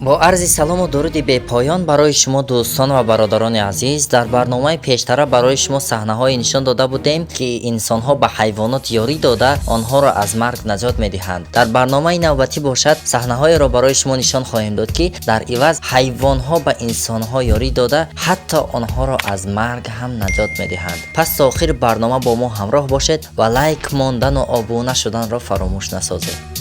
با عرض سلام و درود بپایان برای شما دوستان و برادران عزیز، در برنامه پیشتر برای شما صحنه‌های نشان داده بودیم که انسان‌ها به حیوانات یاری داده آنها را از مرگ نجات می‌دهند. در برنامه نوبتی باشد صحنه‌های را برای شما نشان خواهیم داد که در عوض حیوان‌ها به انسان‌ها یاری داده حتی آنها را از مرگ هم نجات می‌دهند. پس تا آخر برنامه با ما همراه باشید و لایک ماندن و ابونه شدن را فراموش نسازید.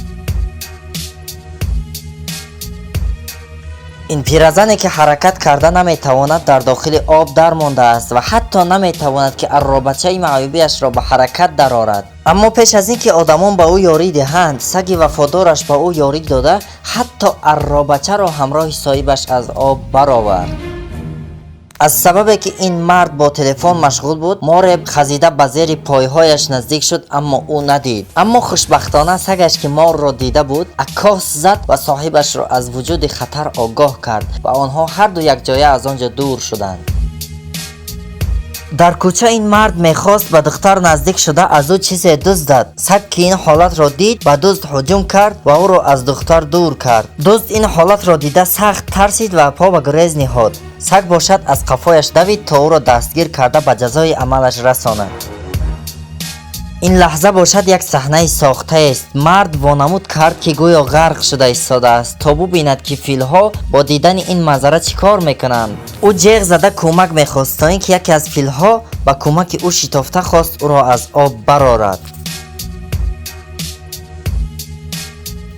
این پیرزنی که حرکت کرده نمیتواند در داخل آب در مانده است و حتی نمیتواند که عرابچه معیوبیش را به حرکت درآورد. اما پیش از اینکه آدمان به او یاری دهند، سگ وفادارش به او یاری داده حتی عرابچه را همراه صاحبش از آب برآورد. از سببی که این مرد با تلفن مشغول بود، مار خزیده به زیر پایهایش نزدیک شد اما او ندید. اما خوشبختانه سگش که مار را دیده بود عکاس زد و صاحبش را از وجود خطر آگاه کرد و آنها هر دو یک جایه از آنجا دور شدند. در کوچه این مرد میخواست به دختر نزدیک شده از او چیزی دزدد. سگ که این حالت را دید به دزد هجوم کرد و او را از دختر دور کرد. دزد این حالت را دیده سخت ترسید و پا به گریز نهاد. سگ باشد از قفایش دوید تا او را دستگیر کرده به جزای عملش رساند. این لحظه باشد یک صحنه ساخته است. مرد وانمود کرد که گویا غرق شده ایستاده است تا ببیند که فیلها با دیدن این منظره چیکار میکنند. او جیغ زده کمک میخواست تا اینکه یکی از فیلها با کمک او شتافته خواست او را از آب برآورد.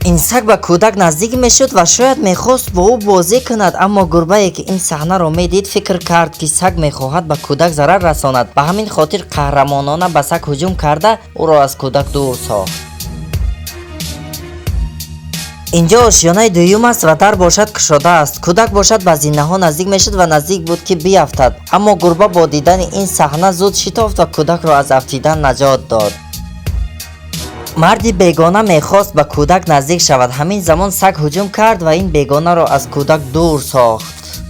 این سگ به کودک نزدیک میشد و شاید میخواست با او بازی کند، اما گربه‌ای که این صحنه را میدید فکر کرد که سگ میخواهد به کودک ضرر رساند. به همین خاطر قهرمانانه به سگ هجوم کرده او را از کودک دور ساخت. اینجا آشیانه دوم است و در باشد کشاده است. کودک باشد به زینه ها نزدیک میشد و نزدیک بود که بیفتد، اما گربه با دیدن این صحنه زود شتافت و کودک را از افتیدن نجات داد. مردی بیگانه میخواست به کودک نزدیک شود. همین زمان سگ هجوم کرد و این بیگانه را از کودک دور ساخت.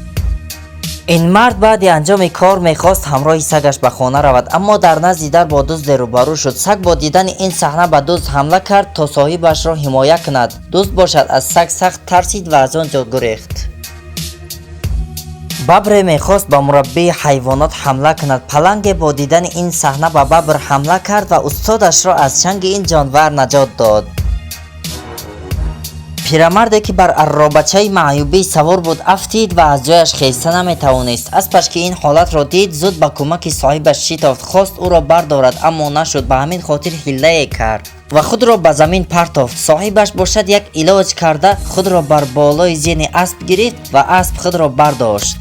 این مرد بعد انجام کار میخواست همراه سگش به خانه رود، اما در نزد در با دزد روبرو شد. سگ با دیدن این صحنه به دزد حمله کرد تا صاحبش را حمایت کند. دزد باشد از سگ سخت ترسید و از آنجا گریخت. ببر میخواست به مربی حیوانات حمله کند. پلنگ با دیدن این صحنه به ببر حمله کرد و استادش را از چنگ این جانور نجات داد. پیرمردی که بر عرابچه معیوبی سوار بود افتید و از جایش خیسته نمیتوانست. اسبش که این حالت را دید زود به کمک صاحبش شتافت، خواست او را بردارد اما نشد. به همین خاطر حیله کرد و خود را به زمین پرتافت. صاحبش باشد یک علاج کرده خود را بر بالای زین اسب گرفت و اسب خود را برداشت.